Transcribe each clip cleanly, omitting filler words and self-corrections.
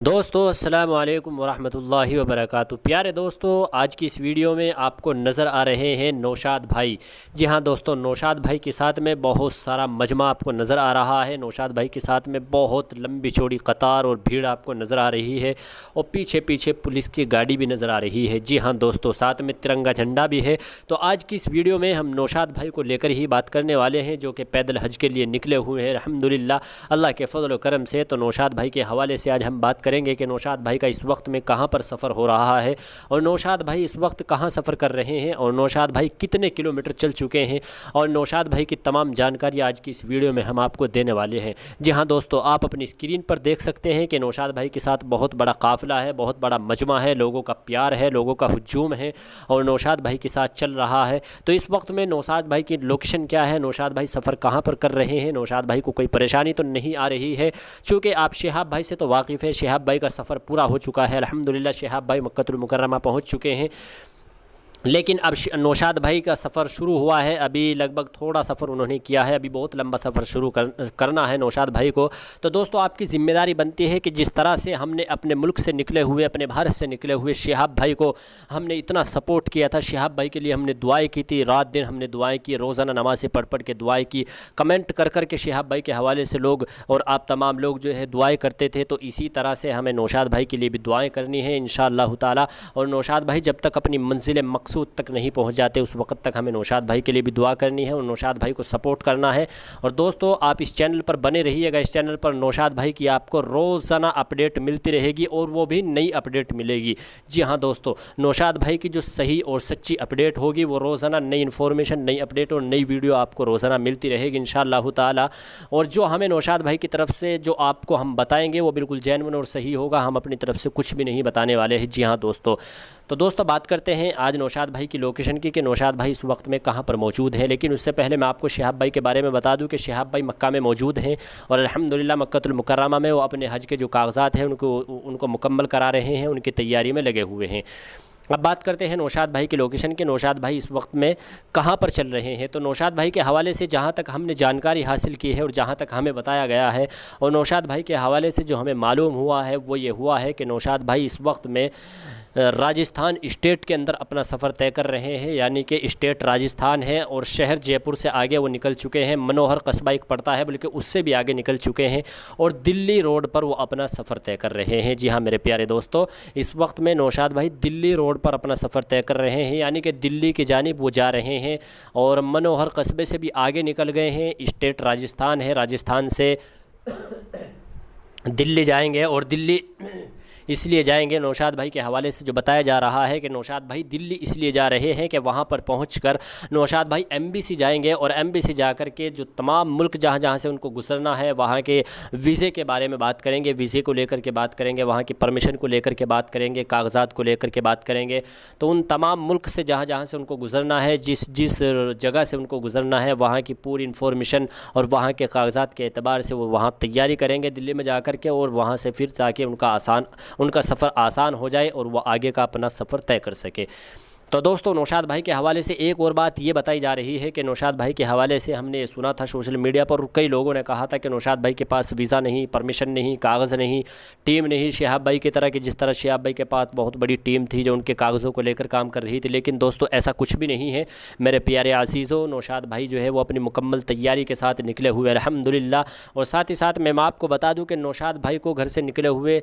दोस्तों अस्सलाम वालेकुम वरहमतुल्लाहि वबरकातुहू। प्यारे दोस्तों, आज की इस वीडियो में आपको नज़र आ रहे हैं नौशाद भाई। जी हाँ दोस्तों, नौशाद भाई के साथ में बहुत सारा मजमा आपको नज़र आ रहा है। नौशाद भाई के साथ में बहुत लंबी चौड़ी कतार और भीड़ आपको नज़र आ रही है और पीछे पीछे पुलिस की गाड़ी भी नज़र आ रही है। जी हाँ दोस्तों, साथ में तिरंगा झंडा भी है। तो आज की इस वीडियो में हम नौशाद भाई को लेकर ही बात करने वाले हैं, जो कि पैदल हज के लिए निकले हुए हैं अल्हम्दुलिल्लाह अल्लाह के फजल व करम से। तो नौशाद भाई के हवाले से आज हम बात करेंगे कि नौशाद भाई का इस वक्त में कहां पर सफ़र हो रहा है और नौशाद भाई इस वक्त कहां सफ़र कर रहे हैं और नौशाद भाई कितने किलोमीटर चल चुके हैं और नौशाद भाई की तमाम जानकारी आज की इस वीडियो में हम आपको देने वाले हैं। जी हाँ दोस्तों, आप अपनी स्क्रीन पर देख सकते हैं कि नौशाद भाई के साथ बहुत बड़ा काफ़िला है, बहुत बड़ा मजमा है, लोगों का प्यार है, लोगों का हुजूम है और नौशाद भाई के साथ चल रहा है। तो इस वक्त में नौशाद भाई की लोकेशन क्या है, नौशाद भाई सफ़र कहाँ पर कर रहे हैं, नौशाद भाई को कोई परेशानी तो नहीं आ रही है। चूँकि आप शिहाब भाई से तो वाकिफ़ है, शिहाब भाई का सफ़र पूरा हो चुका है अल्हम्दुलिल्लाह। शिहाब भाई मक्कतुल मुकर्रमा पहुंच चुके हैं, लेकिन अब नौशाद भाई का सफ़र शुरू हुआ है। अभी लगभग थोड़ा सफ़र उन्होंने किया है, अभी बहुत लंबा सफ़र शुरू करना है नौशाद भाई को। तो दोस्तों, आपकी ज़िम्मेदारी बनती है कि जिस तरह से हमने अपने मुल्क से निकले हुए, अपने भारत से निकले हुए शिहाब भाई को हमने इतना सपोर्ट किया था, शिहाब भाई के लिए हमने दुआएं की थी, रात दिन हमने दुआएं की, रोज़ाना नमाज़ें पढ़ पढ़ के दुआएं की, कमेंट कर कर के शिहाब भाई के हवाले से लोग और आप तमाम लोग जो है दुआएं करते थे। तो इसी तरह से हमें नौशाद भाई के लिए भी दुआएँ करनी है इंशाअल्लाह ताला। और नौशाद भाई जब तक अपनी मंजिल मकसूद तक नहीं पहुंच जाते उस वक्त तक हमें नौशाद भाई के लिए भी दुआ करनी है और नौशाद भाई को सपोर्ट करना है। और दोस्तों, आप इस चैनल पर बने रहिएगा। इस चैनल पर नौशाद भाई की आपको रोज़ाना अपडेट मिलती रहेगी और वो भी नई अपडेट मिलेगी। जी हाँ दोस्तों, नौशाद भाई की जो सही और सच्ची अपडेट होगी, वो रोज़ाना नई इन्फॉर्मेशन, नई अपडेट और नई वीडियो आपको रोज़ाना मिलती रहेगी इंशाअल्लाह ताला। और जो हमें नौशाद भाई की तरफ से जो आपको हम बताएंगे वो बिल्कुल जेन्युइन और सही होगा, हम अपनी तरफ से कुछ भी नहीं बताने वाले हैं। जी हाँ दोस्तों, तो दोस्तों बात करते हैं आज नौशाद भाई की लोकेशन की कि नौशाद भाई इस वक्त में कहां पर मौजूद है। लेकिन उससे पहले मैं आपको शिहाब भाई के बारे में बता दूं कि शिहाब भाई मक्का में मौजूद हैं और अल्हम्दुलिल्लाह मक्कतुल मुकर्रमा में वो अपने हज के जो कागजात हैं उनको मुकम्मल करा रहे हैं, उनकी तैयारी में लगे हुए हैं। अब बात करते हैं नौशाद भाई की लोकेशन के, नौशाद भाई इस वक्त में कहां पर चल रहे हैं। तो नौशाद भाई के हवाले से जहां तक हमने जानकारी हासिल की है और जहां तक हमें बताया गया है और नौशाद भाई के हवाले से जो हमें मालूम हुआ है वो ये हुआ है कि नौशाद भाई इस वक्त में राजस्थान स्टेट के अंदर अपना सफ़र तय कर रहे हैं, यानी कि स्टेट राजस्थान है और शहर जयपुर से आगे वो निकल चुके हैं। मनोहर कस्बा एक पड़ता है, बल्कि उससे भी आगे निकल चुके हैं और दिल्ली रोड पर वो अपना सफ़र तय कर रहे हैं। जी हाँ मेरे प्यारे दोस्तों, इस वक्त में नौशाद भाई दिल्ली रोड पर अपना सफ़र तय कर रहे हैं, यानी कि दिल्ली की जानिब वो जा रहे हैं और मनोहर कस्बे से भी आगे निकल गए हैं। स्टेट राजस्थान है, राजस्थान से दिल्ली जाएंगे और दिल्ली इसलिए जाएंगे, नौशाद भाई के हवाले से जो बताया जा रहा है कि नौशाद भाई दिल्ली इसलिए जा रहे हैं कि वहाँ पर पहुंचकर नौशाद भाई एमबीसी जाएंगे और एमबीसी जाकर के जो तमाम मुल्क जहाँ जहाँ से उनको गुजरना है वहाँ के वीज़े के बारे में बात करेंगे, वीज़े को लेकर के बात करेंगे, वहाँ की परमिशन को लेकर के बात करेंगे, कागजात को लेकर के बात करेंगे। तो उन तमाम मुल्क से जहाँ जहाँ से उनको गुजरना है, जिस जिस जगह से उनको गुजरना है, वहाँ की पूरी इन्फॉर्मेशन और वहाँ के कागजात के एतबार से वो वहाँ तैयारी करेंगे दिल्ली में जा कर के और वहाँ से फिर ताकि उनका सफ़र आसान हो जाए और वो आगे का अपना सफ़र तय कर सके। तो दोस्तों, नौशाद भाई के हवाले से एक और बात ये बताई जा रही है कि नौशाद भाई के हवाले से हमने सुना था सोशल मीडिया पर, कई लोगों ने कहा था कि नौशाद भाई के पास वीज़ा नहीं, परमिशन नहीं, कागज़ नहीं, टीम नहीं शिहाब भाई की तरह की, जिस तरह शिहाब भाई के पास बहुत बड़ी टीम थी जो उनके कागज़ों को लेकर काम कर रही थी। लेकिन दोस्तों, ऐसा कुछ भी नहीं है मेरे प्यारे अज़ीज़ों। नौशाद भाई जो है वो अपनी मुकम्मल तैयारी के साथ निकले हुए अल्हम्दुलिल्लाह। और साथ ही साथ मैं आपको बता दूँ कि नौशाद भाई को घर से निकले हुए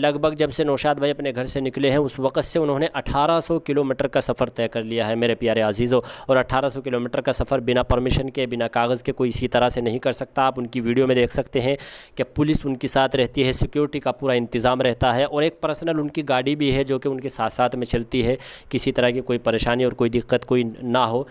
लगभग जब से नौशाद भाई अपने घर से निकले हैं उस वक़्त से उन्होंने 1800 किलोमीटर का सफ़र तय कर लिया है मेरे प्यारे अज़ीज़ों। और 1800 किलोमीटर का सफ़र बिना परमिशन के, बिना कागज़ के कोई इसी तरह से नहीं कर सकता। आप उनकी वीडियो में देख सकते हैं कि पुलिस उनके साथ रहती है, सिक्योरिटी का पूरा इंतज़ाम रहता है और एक पर्सनल उनकी गाड़ी भी है जो कि उनके साथ साथ में चलती है, किसी तरह की कोई परेशानी और कोई दिक्कत कोई ना हो।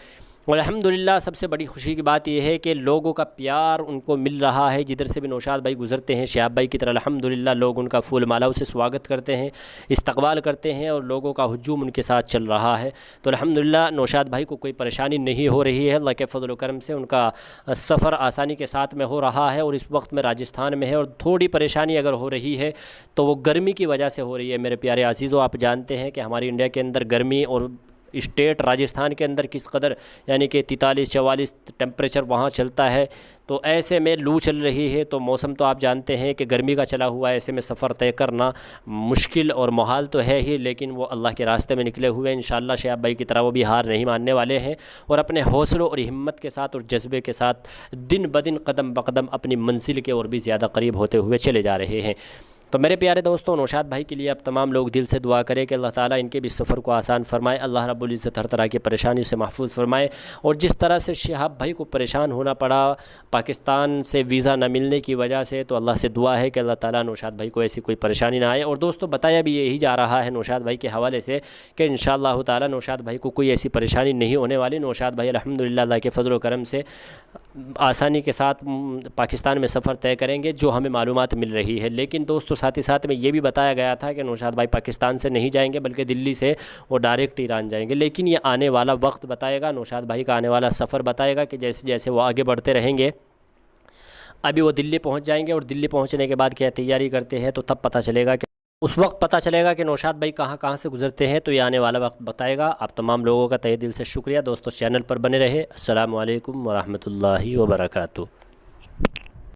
और अल्हम्दुलिल्लाह सबसे बड़ी खुशी की बात यह है कि लोगों का प्यार उनको मिल रहा है। जिधर से भी नौशाद भाई गुजरते हैं शिहाब भाई की तरह अल्हम्दुलिल्लाह लोग उनका फूल मालाओं से स्वागत करते हैं, इस्तकबाल करते हैं और लोगों का हुजूम उनके साथ चल रहा है। तो अल्हम्दुलिल्लाह नौशाद भाई को कोई परेशानी नहीं हो रही है, अल्लाह के फजल व करम से उनका सफ़र आसानी के साथ में हो रहा है। और इस वक्त में राजस्थान में है और थोड़ी परेशानी अगर हो रही है तो वो गर्मी की वजह से हो रही है मेरे प्यारे अज़ीज़ों। आप जानते हैं कि हमारी इंडिया के अंदर गर्मी और स्टेट राजस्थान के अंदर किस कदर यानी कि 43-44 टेम्परेचर वहाँ चलता है। तो ऐसे में लू चल रही है, तो मौसम तो आप जानते हैं कि गर्मी का चला हुआ है, ऐसे में सफ़र तय करना मुश्किल और मुहाल तो है ही, लेकिन वो अल्लाह के रास्ते में निकले हुए हैं। इंशाअल्लाह शहाब भाई की तरह वो भी हार नहीं मानने वाले हैं और अपने हौसलों और हिम्मत के साथ और जज्बे के साथ दिन ब दिन कदम ब कदम अपनी मंजिल के और भी ज़्यादा करीब होते हुए चले जा रहे हैं। तो मेरे प्यारे दोस्तों, नौशाद भाई के लिए अब तमाम लोग दिल से दुआ करें कि अल्लाह ताला इनके भी सफ़र को आसान फरमाए, अल्लाह रब्बुल इज़्ज़त हर तरह की परेशानी से महफूज फरमाए। और जिस तरह से शहाब भाई को परेशान होना पड़ा पाकिस्तान से वीज़ा न मिलने की वजह से, तो अल्लाह से दुआ है कि अल्लाह ताला नौशाद भाई को ऐसी कोई परेशानी ना आए। और दोस्तों, बताया भी यही जा रहा है नौशाद भाई के हवाले से कि इंशाअल्लाह ताला नौशाद भाई को कोई ऐसी परेशानी नहीं होने वाली। नौशाद भाई अल्हम्दुलिल्लाह अल्लाह के फ़ज़ल व करम से आसानी के साथ पाकिस्तान में सफ़र तय करेंगे, जो हमें मालूमात मिल रही है। लेकिन दोस्तों, साथ ही साथ में ये भी बताया गया था कि नौशाद भाई पाकिस्तान से नहीं जाएंगे बल्कि दिल्ली से वो डायरेक्ट ईरान जाएंगे। लेकिन ये आने वाला वक्त बताएगा, नौशाद भाई का आने वाला सफ़र बताएगा कि जैसे जैसे वो आगे बढ़ते रहेंगे। अभी वो दिल्ली पहुंच जाएंगे और दिल्ली पहुंचने के बाद क्या तैयारी करते हैं, तो तब पता चलेगा कि उस वक्त पता चलेगा कि नौशाद भाई कहाँ कहाँ से गुजरते हैं। तो ये आने वाला वक्त बताएगा। आप तमाम लोगों का तहे दिल से शुक्रिया। दोस्तों, चैनल पर बने रहे। अस्सलामु अलैकुम वरहमतुल्लाहि वबरकातुहू।